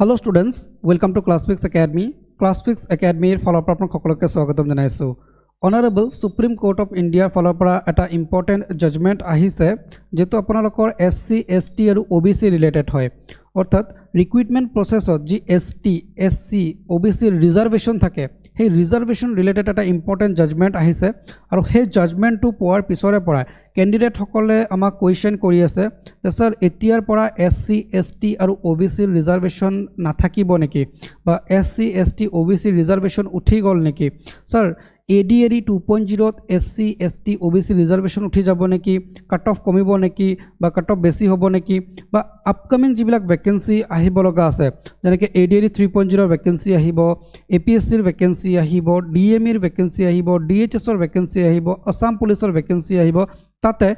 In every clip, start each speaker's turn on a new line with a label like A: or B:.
A: Hello students, welcome to Classfix Academy. Classfix Academy ফলৰ পৰা আপোনাক সকলোকে স্বাগতম জনাইছো। Honorable Supreme Court of India ফলৰ পৰা এটা ইম্পৰ্টেন্ট জাজমেন্ট আহিছে যেটো আপোনালোকৰ SC, ST আৰু OBC ৰিলেটেড হয়। অৰ্থাৎ ৰিক্ৰুটমেন্ট প্ৰসেছত যি ST, SC, OBC ৰিজাৰ্ভেশন থাকে সেই ৰিজাৰ্ভেশন ৰিলেটেড এটা ইম্পৰ্টেন্ট জাজমেন্ট আহিছে আৰু সেই জাজমেন্টটো পোৱাৰ পিছৰে পৰা ক্যান্ডিডেট সকলে আমাক কোৱেশ্চন কৰি আছে যে স্যাৰ এতিয়াৰ পৰা SC, ST আৰু OBC ৰিজাৰ্ভেশন নাথাকিব নেকি বা SC, ST, OBC ৰিজাৰ্ভেশন উঠি গল নেকি sir ADRE 2.0 SC, ST, OBC reservation উঠি যাব নেকি কাট অফ কমিব নেকি বা কাট অফ বেছি হ'ব নেকি বা আপকামিং যিবিলাক ভ্যাকেন্সি আহিব লগা আছে যেনেকৈ ADRE 3.0 ভ্যাকেন্সি আহিব APSC ৰ ভ্যাকেন্সি আহিব DME ৰ ভ্যাকেন্সি আহিব DHS ৰ ভ্যাকেন্সি আহিব আসাম পুলিচৰ ভ্যাকেন্সি আহিব তাতে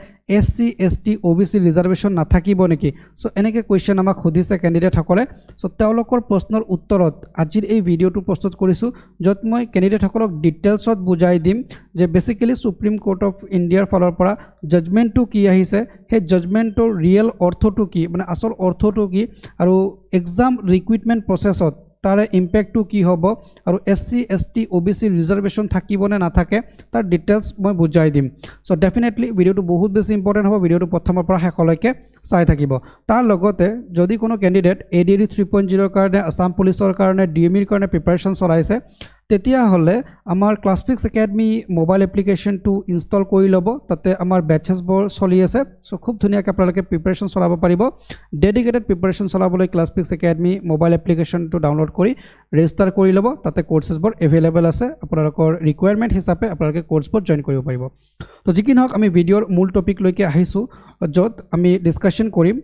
A: SC, ST, OBC ৰিজাৰ্ভেশন নাথাকিব নেকি সো এনেকৈ কোৱেশ্চন আমাক সুধিছে ক্যান্ডিডেট সকলে সো তেওঁলোকৰ প্ৰশ্নৰ উত্তৰত আজিৰ এই ভিডিওটো প্ৰস্তুত কৰিছো যত মই ক্যান্ডিডেট সকলক ডিটেইলছত বুজাই দিম যে বেসিক্যালি সুপ্ৰিম কোৰ্ট অফ ইণ্ডিয়াৰ ফালৰ পৰা জাজমেন্টটো কি আহিছে সেই জাজমেন্টৰ ৰিয়েল অৰ্থটো কি মানে আসল অৰ্থটো কি আৰু এক্সাম ৰিক্ৰুটমেন্ট প্ৰসেছত তাৰে ইম্প্যাক্টটো কি হ'ব আৰু SC, ST, OBC ৰিজাৰ্ভেশন থাকিবনে নাথাকে তাৰ ডিটেইলছ মই বুজাই দিম সো ডেফিনেটলি ভিডিওটো বহুত বেছি ইম্পৰ্টেন্ট হ'ব ভিডিওটো প্ৰথমৰ পৰা শেষলৈকে চাই থাকিব তাৰ লগতে যদি কোনো ক্যান্ডিডেট ADRE 3.0 ৰ কাৰণে আসাম পুলিচৰ কাৰণে DME ৰ কাৰণে প্ৰিপাৰেচন চলাইছে তেতিয়া হলে আমাৰ ক্লাছফিক্স একাডেমি মোবাইল এপ্লিকেশনটো ইনষ্টল কৰি লব তাতে আমাৰ বেচেছবোৰ চলি আছে সো খুব ধুনিয়াকৈ আপোনালোকে প্ৰিপাৰেচন চলাব পাৰিব ডেডিকেটেড প্ৰিপাৰেচন চলাবলৈ ক্লাছফিক্স একাডেমি মোবাইল এপ্লিকেশনটো ডাউনলোড কৰি ৰেজিষ্টাৰ কৰি লব তাতে কোৰ্সেছবোৰ এভেইলেবল আছে আপোনালোকৰ ৰিকোয়াৰমেন্ট হিচাপে আপোনালোকে কোৰ্সবোৰ জয়েন কৰিব পাৰিব তো যিকি নহওক আমি ভিডিওৰ মূল টপিক লৈকে আহিছো যত আমি ডিসকাশন কৰিম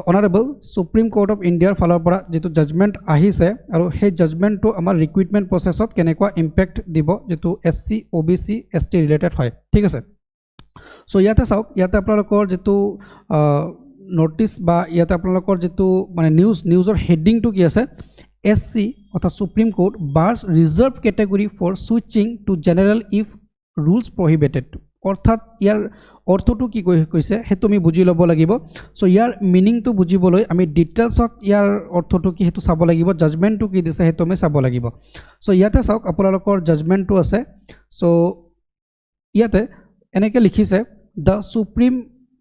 A: Honorable Supreme Court of India ফালৰ পৰা যেটো জাজমেন্ট আহিছে আৰু সেই জাজমেন্টটো আমাৰ ৰিক্ৰুটমেন্ট প্ৰসেছত কেনেকুৱা ইম্প্যাক্ট দিব যেটো SC, OBC, ST ৰিলেটেড হয় ঠিক আছে সো ইয়াতে চাওক ইয়াতে আপোনালোকৰ যেটো নোটিস বা ইয়াতে আপোনালোকৰ যেটো মানে নিউজৰ হেডিংটো কি আছে SC অথা Supreme Court bars reserve category for switching to general if rules prohibited অৰ্থাৎ ইয়াৰ অৰ্থটো কি কৈছে হেতু আমি বুজি লব লাগিব সো ইয়াৰ মিনিংটো বুজিবলৈ আমি ডিটেইলছত ইয়াৰ অৰ্থটো কি হেতু চাব লাগিব জাজমেন্টটো কি দিছে হেতু আমি চাব লাগিব সো ইয়াতে চাওক আপোনালোকৰ জাজমেন্টটো আছে সো ইয়াতে এনেকৈ লিখিছে the supreme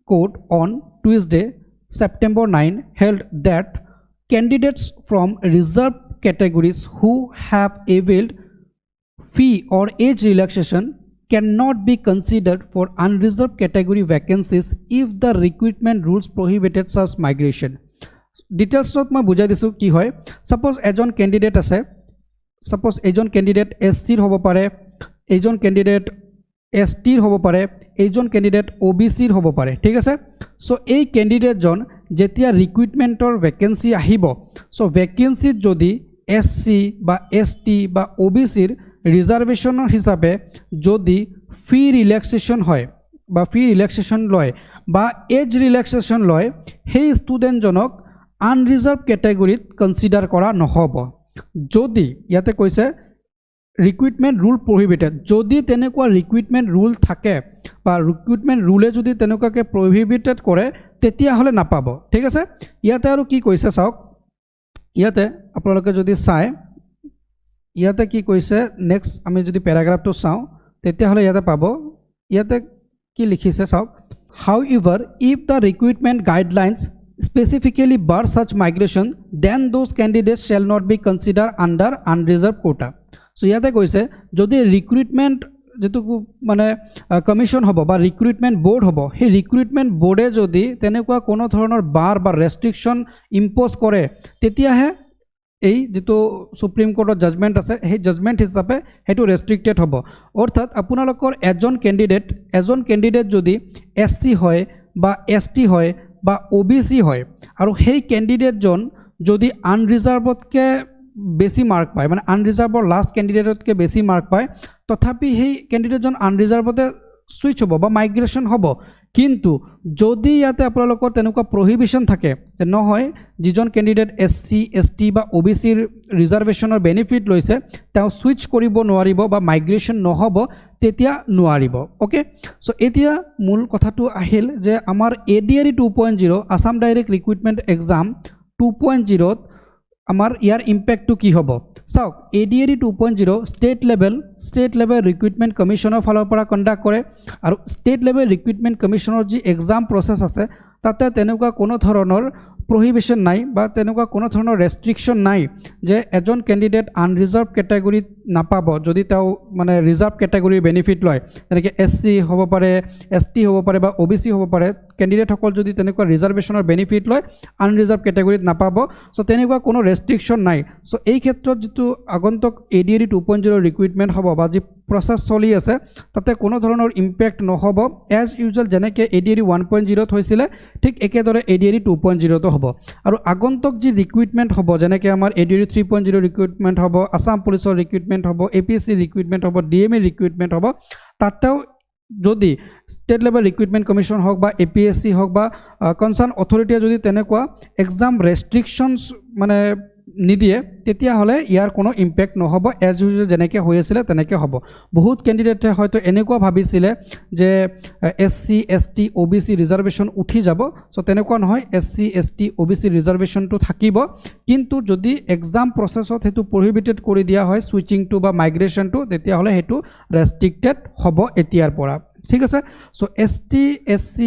A: court on Tuesday September 9 held that candidates from reserved categories who have availed fee or age relaxation cannot be considered for unreserved category vacancies if the recruitment rules prohibited such migration. Details not মই বুজাই দিছো কি হয় suppose এজন candidate আছে suppose এজন candidate SC ৰ হ'ব পাৰে এজন ক্যান্ডিডেট ST ৰ হ'ব পাৰে এজন ক্যান্ডিডেট OBC ৰ হ'ব পাৰে ঠিক আছে সো এই ক্যান্ডিডেটজন যেতিয়া ৰিক্ৰুটমেন্টৰ ভ্যাকেন্সি আহিব সো ভ্যাকেন্সিত যদি SC বা ST বা OBC ৰ ৰিজাৰ্ভেশনৰ হিচাপে যদি ফি ৰিল্যাক্সেশন হয় বা ফি ৰিল্যাক্সেশন লয় বা এজ ৰিল্যাক্সেশন লয় সেই ষ্টুডেন্টজনক আনৰিজাৰ্ভ ক্যাটেগৰিত কনসিডাৰ কৰা নহব যদি ইয়াতে কৈছে ৰিক্ৰুটমেন্ট ৰুল প্ৰহিবিটেড যদি তেনেকুৱা ৰিক্ৰুটমেন্ট ৰুল থাকে বা ৰিক্ৰুটমেন্ট ৰুলে যদি তেনেকুৱাকে প্ৰহিবিটেড কৰে তেতিয়া হলে নাপাব ঠিক আছে ইয়াতে আৰু কি কৈছে চাওক ইয়াতে আপোনালোকে যদি চাই ইয়াতে কি কৈছে নেক্সট আমি যদি প্যাৰাগ্ৰাফটো চাও তেতিয়া হলে ইয়াতে পাব ইয়াতে কি লিখিছে চাওক however if the recruitment guidelines specifically bar such migration then those candidates shall not be considered under unreserved quota so ইয়াতে কৈছে যদি ৰিক্ৰুটমেন্ট যেটো মানে কমিশন হ'ব বা ৰিক্ৰুটমেন্ট বোৰ্ড হ'ব সেই ৰিক্ৰুটমেন্ট বোৰ্ডে যদি তেনেকুৱা কোনো ধৰণৰ বাৰ বা ৰেষ্ট্ৰিকশন ইম্পোজ কৰে তেতিয়াহে এই যেটো সুপ্ৰিম কোৰ্টৰ জাজমেন্ট আছে সেই জাজমেন্ট হিচাপে হেতু ৰেষ্ট্ৰিক্টেড হ'ব অৰ্থাৎ আপোনালোকৰ এজন ক্যান্ডিডেট যদি SC হয় বা ST হয় বা OBC হয় আৰু সেই ক্যান্ডিডেটজন যদি আনৰিজাৰ্ভতকে বেছি মাৰ্ক পায় মানে আনৰিজাৰ্ভৰ লাষ্ট ক্যান্ডিডেটতকে বেছি মাৰ্ক পায় তথাপি সেই ক্যান্ডিডেটজন আনৰিজাৰ্ভতে সুইচ হ'ব বা মাইগ্ৰেশন হ'ব কিন্তু যদি ইয়াতে আপোনালোকৰ তেনেকুৱা প্ৰহিবিশন থাকে যে নহয় যিজন ক্যান্ডিডেট SC, ST বা OBC ৰিজাৰ্ভেশনৰ বেনিফিট লৈছে তেওঁ সুইচ কৰিব নোৱাৰিব বা মাইগ্ৰেশন নহব তেতিয়া নোৱাৰিব ওকে সো এতিয়া মূল কথাটো আহিল যে আমাৰ ADRE 2.0 Assam direct recruitment exam 2.0 আমাৰ ইয়াৰ ইম্পেক্টটো কি হ'ব চাওক ADAD 2.0 ষ্টেট লেভেল ৰিক্ৰুটমেণ্ট কমিশ্যনৰ ফালৰ পৰা কণ্ডাক্ট কৰে আৰু ষ্টেট লেভেল ৰিক্ৰুটমেণ্ট কমিশ্যনৰ যি এক্সাম প্ৰচেছ আছে তাতে তেনেকুৱা কোনো ধৰণৰ prohibition নাই বা তেনেকুৱা কোনো ধৰণৰ ৰেষ্ট্ৰিকশন নাই যে এজন ক্যান্ডিডেট আনৰিজাৰ্ভ ক্যাটাগৰীত নাপাব যদি তেওঁ মানে ৰিজাৰ্ভ ক্যাটাগৰীৰ বেনিফিট লয় যেনেকৈ SC হ'ব পাৰে ST হ'ব পাৰে বা OBC হ'ব পাৰে ক্যান্ডিডেট সকল যদি তেনেকুৱা ৰিজাৰ্ভেশনৰ বেনিফিট লয় আনৰিজাৰ্ভ ক্যাটাগৰীত নাপাব সো তেনেকুৱা কোনো ৰেষ্ট্ৰিকশন নাই সো এই ক্ষেত্ৰত যেটো আগন্তুক ADAD 2.0 ৰিক্ৰুটমেণ্ট হ'ব বা যি প্ৰসেস চলি আছে তাতে কোনো ধৰণৰ ইম্প্যাক্ট নহব এজ ইউজুয়াল যেনেকৈ ADAD 1.0 হৈছিলে ঠিক একেদৰে ADAD 2.0 তো হ'ব আৰু আগন্তুক যি ৰিক্ৰুটমেণ্ট হ'ব যেনেকৈ আমাৰ ADAD 3.0 ৰিক্ৰুটমেণ্ট হ'ব আসাম পুলিচৰ ৰিক্ৰুটমেণ্ট হ'ব APSC ৰিক্ৰুটমেণ্ট হ'ব DMA ৰিক্ৰুটমেণ্ট হ'ব তাতেও যদি ষ্টেট লেভেল ৰিক্ৰুটমেণ্ট কমিশ্যন হওক বা APSC হওক বা কনসাৰ্ন অথৰিটিয়ে যদি তেনেকুৱা এক্সাম ৰেষ্ট্ৰিকশনছ মানে নিদিয়ে তেতিয়া হলে ইয়াৰ কোনো ইম্প্যাক্ট নহব এজ ইউজুয়াল যেনেকৈ হৈ আছিল তেনেকৈ হ'ব বহুত ক্যান্ডিডেটে হয়তো এনেকুৱা ভাবিছিলে যে SC ST OBC ৰিজাৰ্ভেশন উঠি যাব সো তেনেকুৱা নহয় SC ST OBC ৰিজাৰ্ভেশনটো থাকিব কিন্তু যদি এক্সাম প্ৰসেছত হেতু প্ৰহিবিটেড কৰি দিয়া হয় সুইচিং টু বা মাইগ্ৰেশনটো তেতিয়া হলে হেতু ৰেস্ট্ৰিক্টেড হ'ব এতিয়াৰ পৰা ঠিক আছে সো ST SC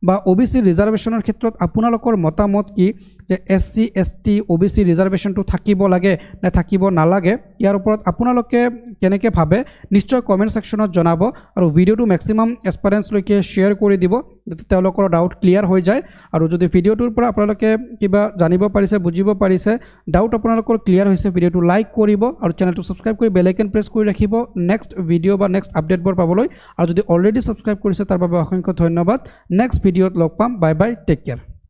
A: বা OBC ৰিজাৰ্ভেশনৰ ক্ষেত্ৰত আপোনালোকৰ মতামত কি যে SC ST OBC ৰিজাৰ্ভেশনটো থাকিব লাগে না থাকিব নালাগে ইয়াৰ ওপৰত আপোনালোকে কেনেকৈ ভাবে নিশ্চয় কমেন্ট সেকশনত জনাব আৰু ভিডিওটো ম্যাক্সিমাম এসপিৰেন্টছ লৈকে শেয়াৰ কৰি দিব যাতে তেওঁলোকৰ ডাউট ক্লিয়াৰ হৈ যায় আৰু যদি ভিডিওটোৰ পৰা আপোনালোকে কিবা জানিব পাৰিছে বুজিব পাৰিছে ডাউট আপোনালোকৰ ক্লিয়াৰ হৈছে ভিডিওটো লাইক কৰিব আৰু চেনেলটো সাবস্ক্ৰাইব কৰি বেল আইকন প্ৰেছ কৰি ৰাখিব নেক্সট ভিডিও বা নেক্সট আপডেটবোৰ পাবলৈ আৰু যদি অলৰেডি সাবস্ক্ৰাইব কৰিছে তাৰ বাবে অসংখ্য ধন্যবাদ নেক্সট ভিডিওত লগ পাম বাই বাই টেক কেয়াৰ